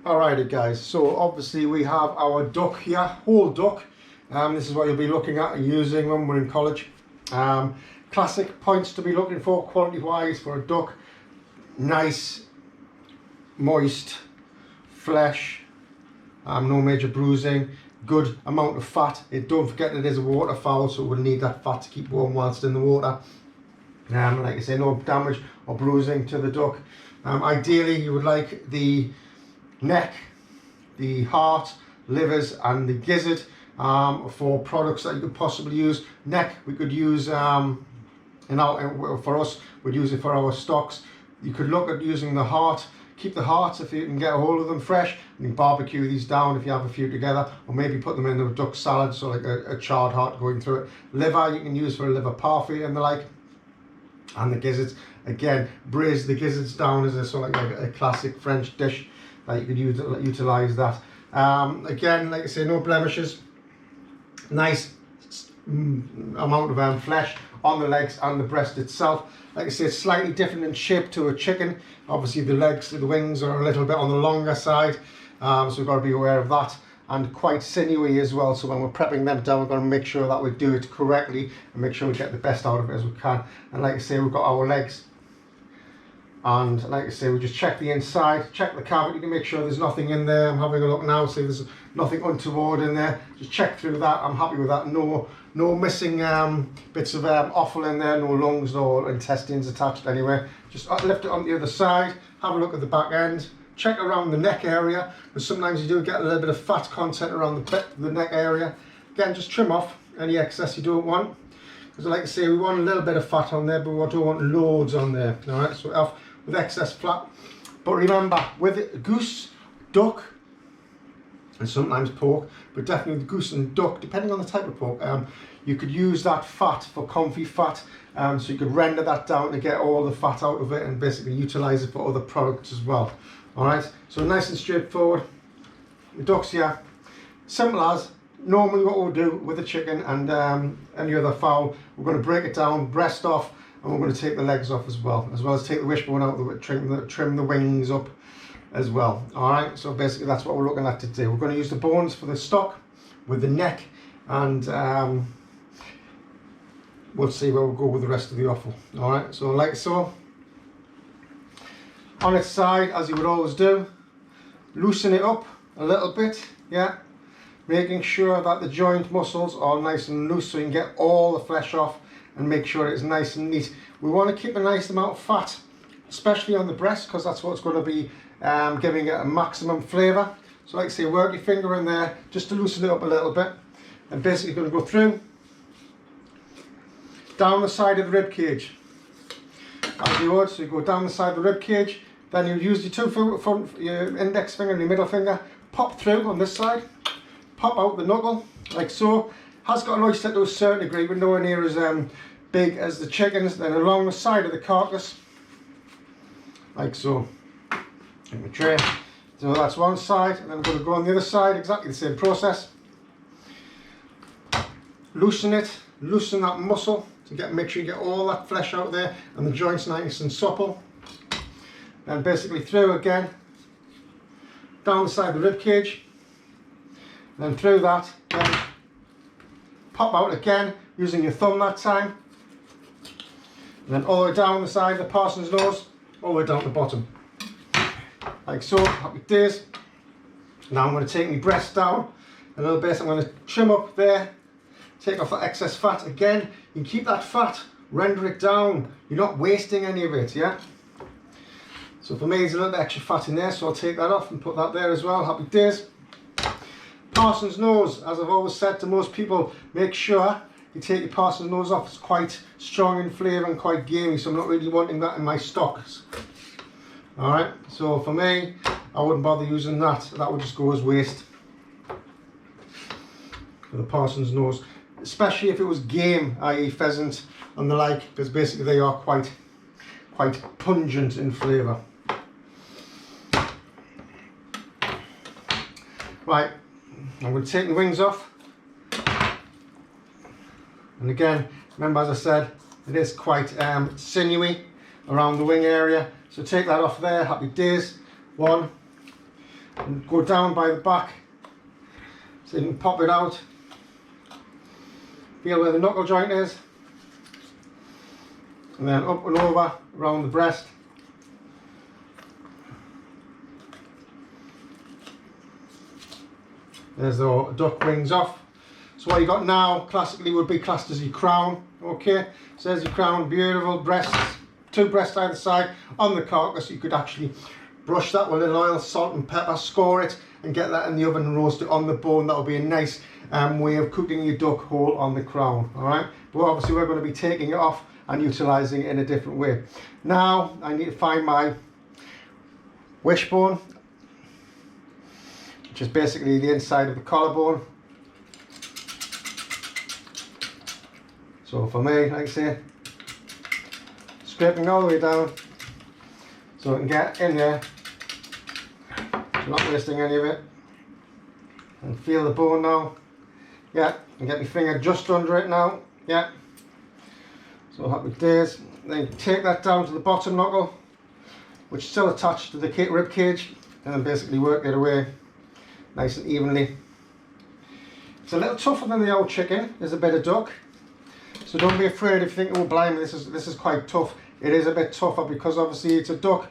Alrighty guys, so obviously we have our duck here, whole duck. This is what you'll be looking at and using when we're in college. Classic points to be looking for quality wise for a duck. Nice, moist flesh, no major bruising, good amount of fat. Don't forget it is a waterfowl, so we'll need that fat to keep warm whilst in the water. Like I say, no damage or bruising to the duck. Ideally you would like the neck, the heart, livers and the gizzard for products that you could possibly use. Neck we could use for us, we'd use it for our stocks. You could look at using the heart. Keep the hearts if you can get a hold of them fresh. You can barbecue these down if you have a few together, or maybe put them in a duck salad, so like a charred heart going through it. Liver you can use for a liver parfait and the like. And the gizzards, again, braise the gizzards down as a sort of like a classic French dish that you could utilize that. Again, like I say, no blemishes, nice amount of flesh on the legs and the breast itself. Like I say, it's slightly different in shape to a chicken. Obviously the legs, the wings are a little bit on the longer side, so we've got to be aware of that. And quite sinewy as well, so when we're prepping them down, we're going to make sure that we do it correctly and make sure we get the best out of it as we can. And like I say, we've got our legs, and like I say, we just check the inside, check the cavity to make sure there's nothing in there. I'm having a look now, see there's nothing untoward in there. Just check through that. I'm happy with that. No missing bits of offal in there, no lungs, no intestines attached anywhere. Just lift it on the other side, have a look at the back end. Check around the neck area, because sometimes you do get a little bit of fat content around the neck area. Again, just trim off any excess you don't want, because like I say, we want a little bit of fat on there, but we don't want loads on there. All right, so off with excess fat. But remember, with goose, duck, and sometimes pork, but definitely the goose and duck, depending on the type of pork, you could use that fat for comfy fat. So you could render that down to get all the fat out of it and basically utilize it for other products as well. Alright, so nice and straightforward. The ducks here, simple as normally what we'll do with the chicken and any other fowl. We're going to break it down, breast off, and we're going to take the legs off as well as take the wishbone out, trim the wings up as well. Alright, so basically that's what we're looking at today. We're going to use the bones for the stock with the neck, and we'll see where we'll go with the rest of the offal. Alright, so like so. On its side, as you would always do, loosen it up a little bit, yeah, making sure that the joint muscles are nice and loose so you can get all the flesh off and make sure it's nice and neat. We want to keep a nice amount of fat, especially on the breast, because that's what's going to be giving it a maximum flavour. So like I say, work your finger in there just to loosen it up a little bit, and basically going to go through down the side of the rib cage. As you would, so you go down the side of the rib cage, then you use your index finger and your middle finger, pop through on this side, pop out the knuckle, like so. Has got an oyster to a certain degree, but nowhere near as big as the chickens. Then along the side of the carcass, like so. In the tray. So that's one side, and then I'm going to go on the other side, exactly the same process. Loosen it, loosen that muscle to make sure you get all that flesh out there and the joints nice and supple. Then basically through again, down the side of the rib cage, then through that, then pop out again using your thumb that time, and then all the way down the side of the parson's nose, all the way down to the bottom, like so. Happy days. Now I'm going to take my breast down a little bit. I'm going to trim up there, take off that excess fat. Again, you can keep that fat, render it down, you're not wasting any of it, yeah. So for me there's a little bit extra fat in there, so I'll take that off and put that there as well. Happy days. Parson's nose, as I've always said to most people, make sure you take your parson's nose off. It's quite strong in flavour and quite gamey, so I'm not really wanting that in my stocks. Alright, so for me, I wouldn't bother using that. That would just go as waste for the parson's nose, especially if it was game, i.e. pheasant and the like, because basically they are quite pungent in flavour. Right, I'm going to take the wings off, and again, remember as I said, it is quite sinewy around the wing area, so take that off there. Happy days. One, and go down by the back so you can pop it out. Feel where the knuckle joint is, and then up and over around the breast. There's the duck wings off. So what you got now classically would be classed as your crown. Okay, so there's your crown, beautiful breasts, 2 breasts either side on the carcass. You could actually brush that with a little oil, salt and pepper, score it and get that in the oven and roast it on the bone. That will be a nice way of cooking your duck whole on the crown. Alright, but obviously we're going to be taking it off and utilising it in a different way. Now I need to find my wishbone, which is basically the inside of the collarbone. So for me, like I say, scraping all the way down so I can get in there, so not wasting any of it. And feel the bone now. Yeah, and get my finger just under it now. Yeah. So happy days. Then take that down to the bottom knuckle, which is still attached to the rib cage, and then basically work it away nice and evenly. It's a little tougher than the old chicken. There's a bit of duck. So don't be afraid if you think, oh blimey, this is quite tough. It is a bit tougher because obviously it's a duck.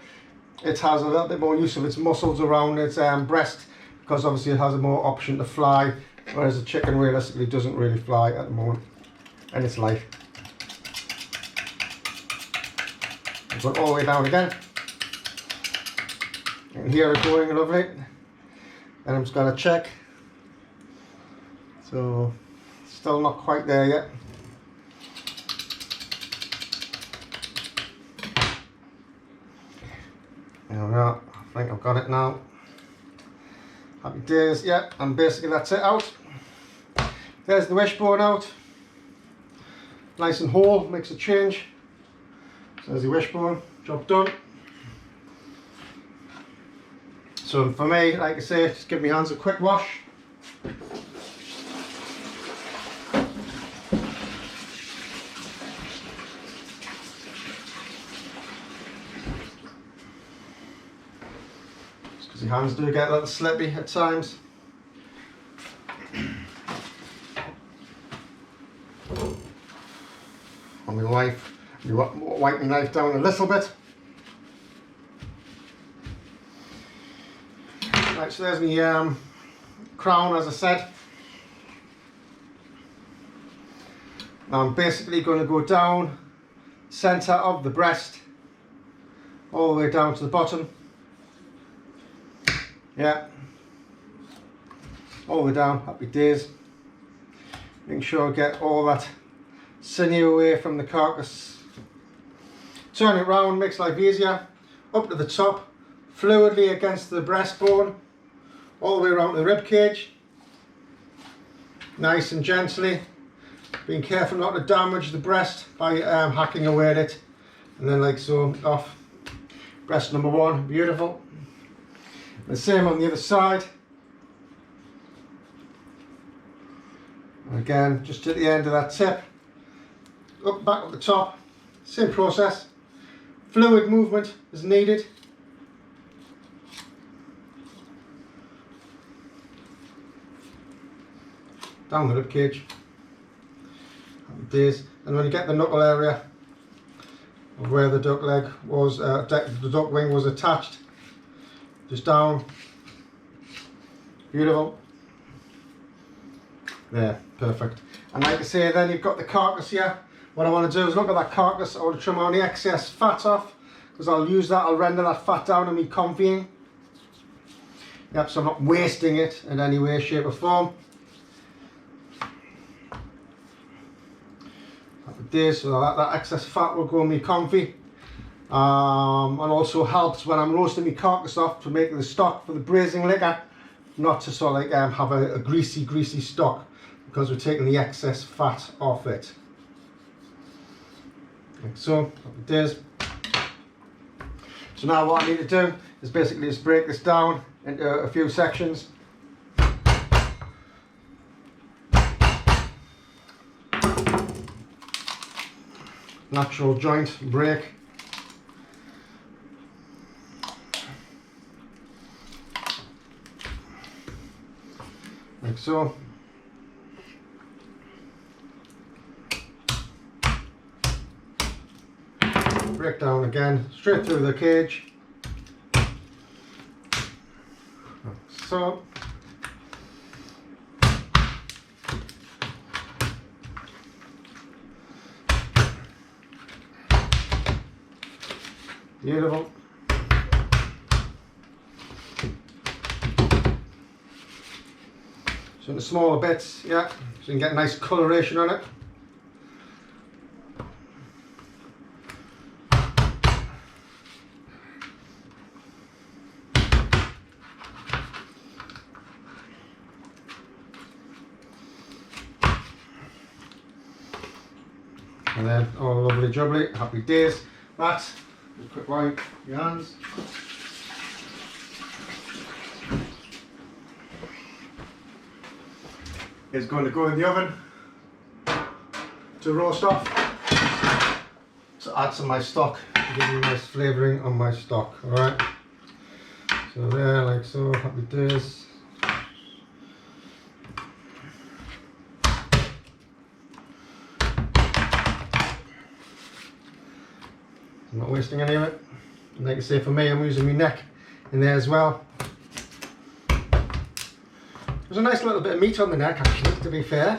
It has a little bit more use of its muscles around its breast, because obviously it has a more option to fly, whereas the chicken realistically doesn't really fly at the moment in its life. Go all the way down again. You can hear it going lovely. And I'm just going to check. So still not quite there yet. There we are. I think I've got it now. Happy days. Yeah, and basically that's it out. There's the wishbone out. Nice and whole, makes a change. So there's the wishbone, job done. So for me, like I say, just give my hands a quick wash. Your hands do get a little slippy at times. On my knife, you wipe my knife down a little bit. Right, so there's my crown, as I said. Now I'm basically going to go down centre of the breast, all the way down to the bottom. Yeah, all the way down, happy days. Making sure I get all that sinew away from the carcass. Turn it round, makes life easier. Up to the top, fluidly against the breastbone, all the way around the rib cage. Nice and gently, being careful not to damage the breast by hacking away at it. And then like so, off. Breast number 1, beautiful. The same on the other side. And again, just at the end of that tip, up back at the top, same process. Fluid movement is needed. Down the rib cage. Happy days. And when you get the knuckle area of where the duck leg was, the duck wing was attached, just down, beautiful, there, perfect. And like I say, then you've got the carcass here. What I want to do is look at that carcass. I want to trim all the excess fat off, because I'll use that, I'll render that fat down in me confying. Yep, so I'm not wasting it in any way, shape or form. Happy days, so that excess fat will go in me confy. And also helps when I'm roasting my carcass off to make the stock for the braising liquor, not to sort of like have a greasy stock, because we're taking the excess fat off it. Like so, it is. So now what I need to do is basically just break this down into a few sections. Natural joint break. like so. Break down again, straight through the cage, like so. Beautiful. So in the smaller bits, yeah, so you can get a nice coloration on it. And then, oh lovely jubbly, happy days. That, just a quick wipe your hands. Is going to go in the oven to roast off. So add some of my stock to give me a nice flavouring on my stock, alright. So there, like so, happy days. I'm not wasting any of it. And like I say, for me, I'm using my neck in there as well. There's a nice little bit of meat on the neck actually, to be fair.